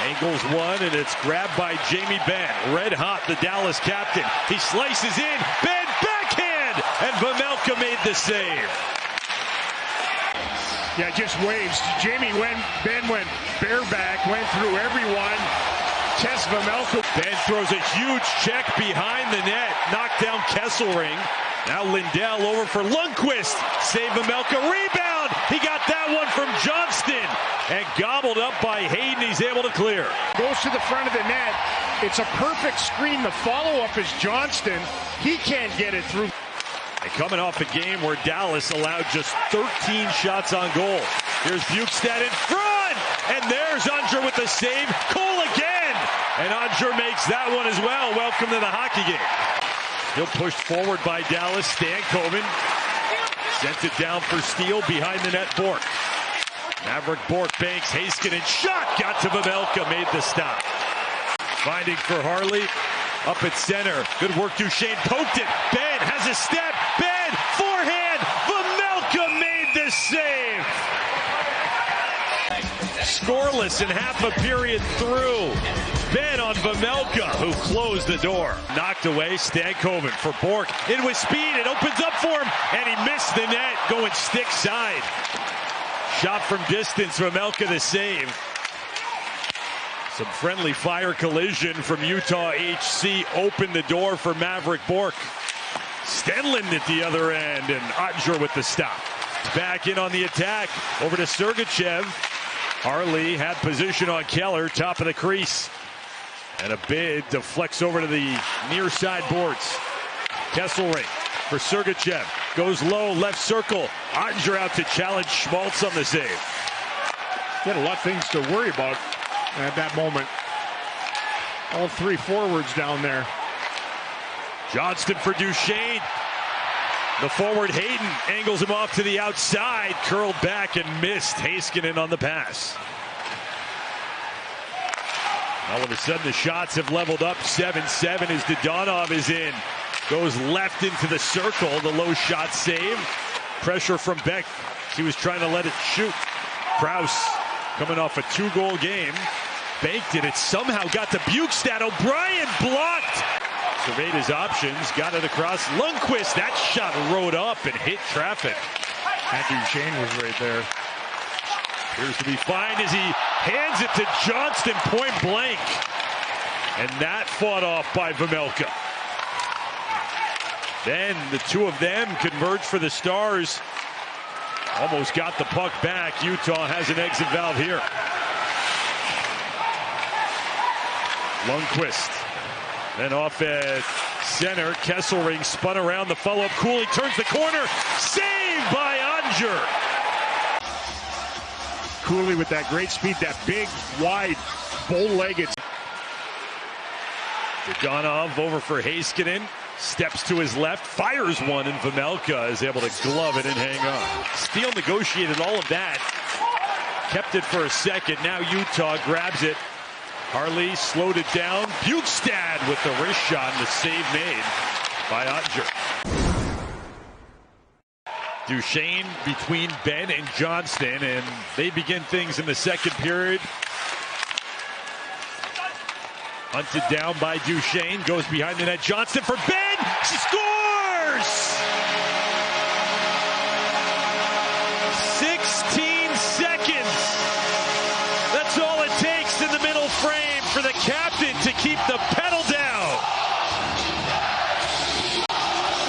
Angles one, and it's grabbed by Jamie Benn. Red hot, the Dallas captain. He slices in. Benn backhand, and Vejmelka made the save. Yeah, just waves. Benn went bareback, went through everyone. Tess Vejmelka. Benn throws a huge check behind the net. Knocked down Kesselring. Now Lindell over for Lundqvist. Save Vejmelka. Rebound. He got that one from Johnston. And gobbled up by Hayden. He's able to clear. Goes to the front of the net. It's a perfect screen. The follow-up is Johnston. He can't get it through. And coming off a game where Dallas allowed just 13 shots on goal. Here's Bukestad in front. And there's Unger with the save. Cole again. And Unger makes that one as well. Welcome to the hockey game. Still pushed forward by Dallas. Stankoven sent it down for Steele behind the net. Bourque. Maverick Bourque banks. Heiskanen shot. Got to Vejmelka. Made the stop. Finding for Harley. Up at center. Good work. Duchesne poked it. Benn has a step. Benn. Forehand. Vejmelka made the save. Scoreless in half a period through. Benn on Vejmelka, who closed the door. Knocked away. Stankoven for Bourque. In with speed. It opens up for him. And he missed the net. Going stick side. Shot from distance. Vejmelka the save. Some friendly fire collision from Utah HC opened the door for Maverick Bourque. Stenlund at the other end, and Oettinger with the stop. Back in on the attack. Over to Sergachev. Harley had position on Keller, top of the crease. And a bid deflects over to the near side boards. Kesselring for Sergachev. Goes low, left circle. Oettinger out to challenge Schmaltz on the save. Got a lot of things to worry about at that moment. All three forwards down there. Johnston for Duchesne. The forward Hayden angles him off to the outside. Curled back and missed. Heiskanen on the pass. All of a sudden the shots have leveled up. 7-7 as Dadonov is in. Goes left into the circle. The low shot save. Pressure from Beck. He was trying to let it shoot. Krause coming off a 2-goal game. Banked it. It somehow got to Bukestad. O'Brien blocked. Surveyed his options. Got it across. Lundqvist. That shot rode up and hit traffic. And Duchesne was right there. Appears to be fine as he hands it to Johnston point blank. And that fought off by Vejmelka. Then the two of them converge for the Stars. Almost got the puck back. Utah has an exit valve here. Lundqvist. Then off at center. Kesselring spun around the follow-up. Cooley turns the corner. Saved by Oettinger. Cooley with that great speed, that big, wide, bow-legged. Dadonov over for Heiskanen. Steps to his left, fires one, and Vejmelka is able to glove it and hang on. Steele negotiated all of that. Kept it for a second. Now Utah grabs it. Harley slowed it down. Bukestad with the wrist shot and the save made by Oettinger. Duchesne between Benn and Johnston, and they begin things in the second period. Hunted down by Duchesne, goes behind the net. Johnston for Benn, she scores! 16 seconds. That's all it takes in the middle frame for the captain to keep the pedal down.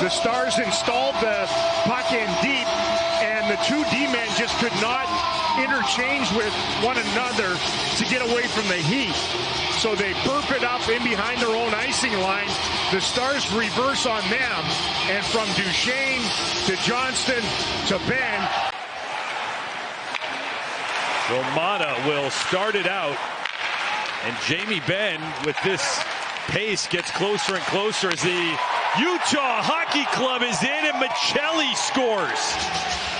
The Stars installed the puck in deep, and the two D-men just could not interchange with one another to get away from the heat. So they burp it up in behind their own icing line. The Stars reverse on them, and from Duchesne to Johnston to Benn. Romana will start it out, and Jamie Benn with this pace gets closer and closer as the Utah Hockey Club is in, and Michelli scores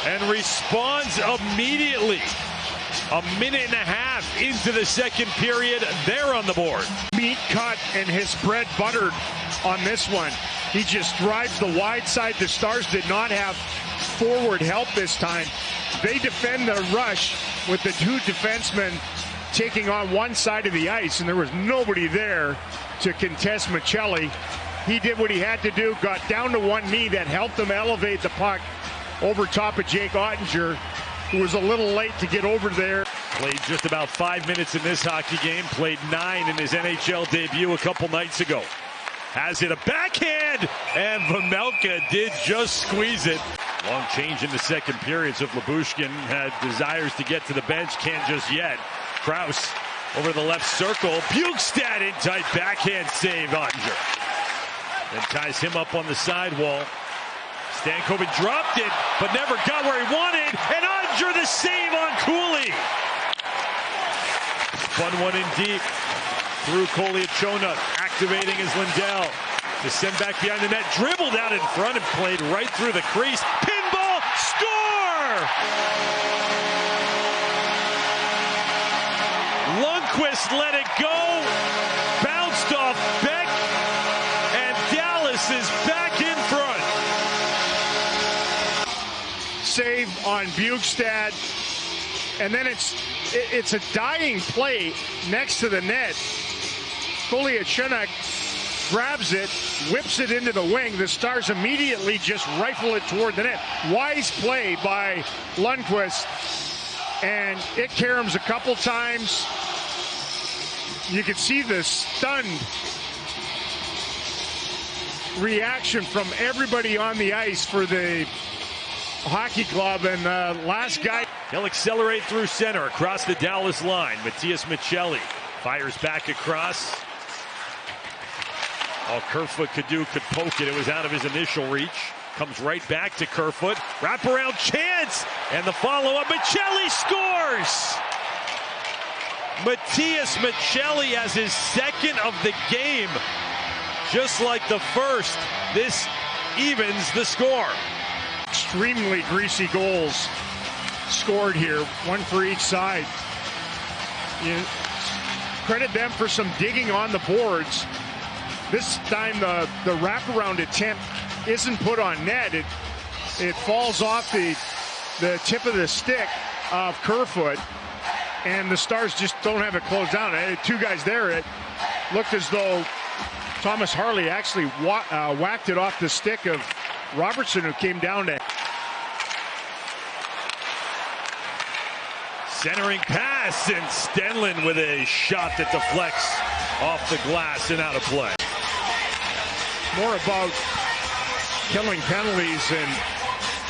and responds immediately. A minute and a half into the second period, they're on the board. Meat cut and his bread buttered on this one. He just drives the wide side. The Stars did not have forward help this time. They defend the rush with the two defensemen taking on one side of the ice, and there was nobody there to contest Maccelli. He did what he had to do, got down to one knee. That helped him elevate the puck over top of Jake Ottinger, who was a little late to get over there. Played just about 5 minutes in this hockey game, played 9 in his NHL debut a couple nights ago. Has it a backhand, and Vejmelka did just squeeze it. Long change in the second period, so if Lyubushkin had desires to get to the bench, can't just yet. Kraus over the left circle, Bjugstad in tight, backhand save, Ottinger. Then ties him up on the sidewall. Stankoven dropped it, but never got where he wanted, and Ottinger the save on Cooley. Fun one in deep. Through Kolyachonok, activating his Lindell. To send back behind the net, dribbled out in front and played right through the crease. Pinball, score! Lundqvist let it go, bounced off Beck, and Dallas is back in front. Save on Bjugstad, and then it's a dying play next to the net. Kolyachonok grabs it, whips it into the wing. The Stars immediately just rifle it toward the net. Wise play by Lundqvist, and it caroms a couple times. You can see the stunned reaction from everybody on the ice for the hockey club, and the last guy. He'll accelerate through center across the Dallas line. Matias Maccelli fires back across. All Kerfoot could do, could poke it. It was out of his initial reach. Comes right back to Kerfoot. Wraparound chance. And the follow-up. Maccelli scores! Matias Maccelli has his second of the game. Just like the first, this evens the score. Extremely greasy goals scored here. One for each side. You credit them for some digging on the boards. This time the wraparound attempt isn't put on net. It falls off the tip of the stick of Kerfoot, and the Stars just don't have it closed down. Two guys there. It looked as though Thomas Harley actually whacked it off the stick of Robertson, who came down to. Centering pass, and Stenlund with a shot that deflects off the glass and out of play. More about killing penalties and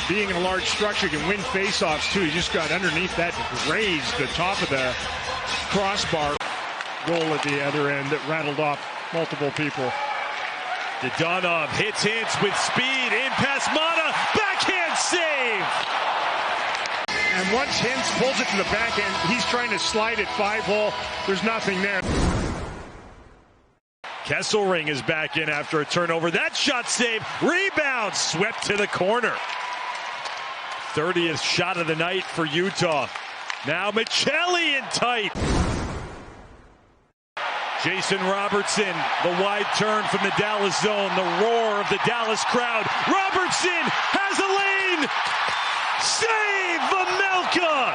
being in a large structure, can win faceoffs too. He just got underneath that, grazed the top of the crossbar. Goal at the other end that rattled off multiple people. Dadonov hits Hintz with speed, in past Mata, backhand save! And once Hintz pulls it to the backhand, he's trying to slide it 5-hole. There's nothing there. Kesselring is back in after a turnover. That shot save, rebound, swept to the corner. 30th shot of the night for Utah. Now Maccelli in tight. Jason Robertson, the wide turn from the Dallas zone, the roar of the Dallas crowd. Robertson has a lane. Save Vejmelka.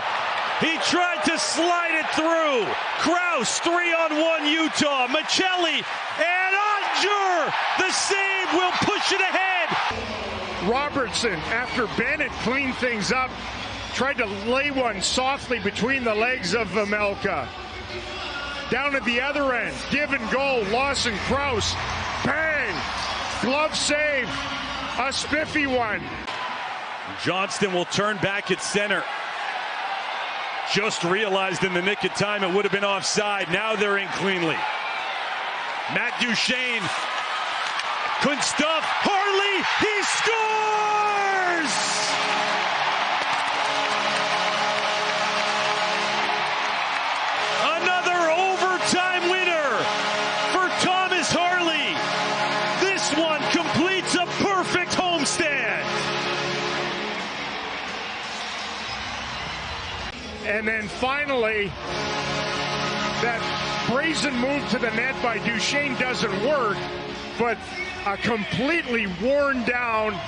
He tried to slide it through. Kraus, 3-on-1 Utah. Maccelli and Ottinger. The save will push it ahead. Robertson, after Bennett cleaned things up, tried to lay one softly between the legs of Vejmelka. Down at the other end, give and go, Lawson Kraus, bang, glove save, a spiffy one. Johnston will turn back at center. Just realized in the nick of time it would have been offside. Now they're in cleanly. Matt Duchene couldn't stuff. Harley, he scores! Another overtime winner for Thomas Harley. This one completes a perfect homestand. And then finally, that brazen move to the net by Duchene doesn't work, but a completely worn down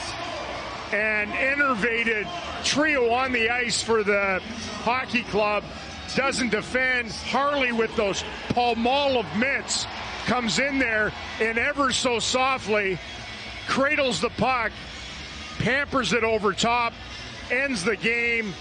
and enervated trio on the ice for the hockey club doesn't defend. Harley with those Palmolive mitts comes in there and ever so softly cradles the puck, pampers it over top, ends the game.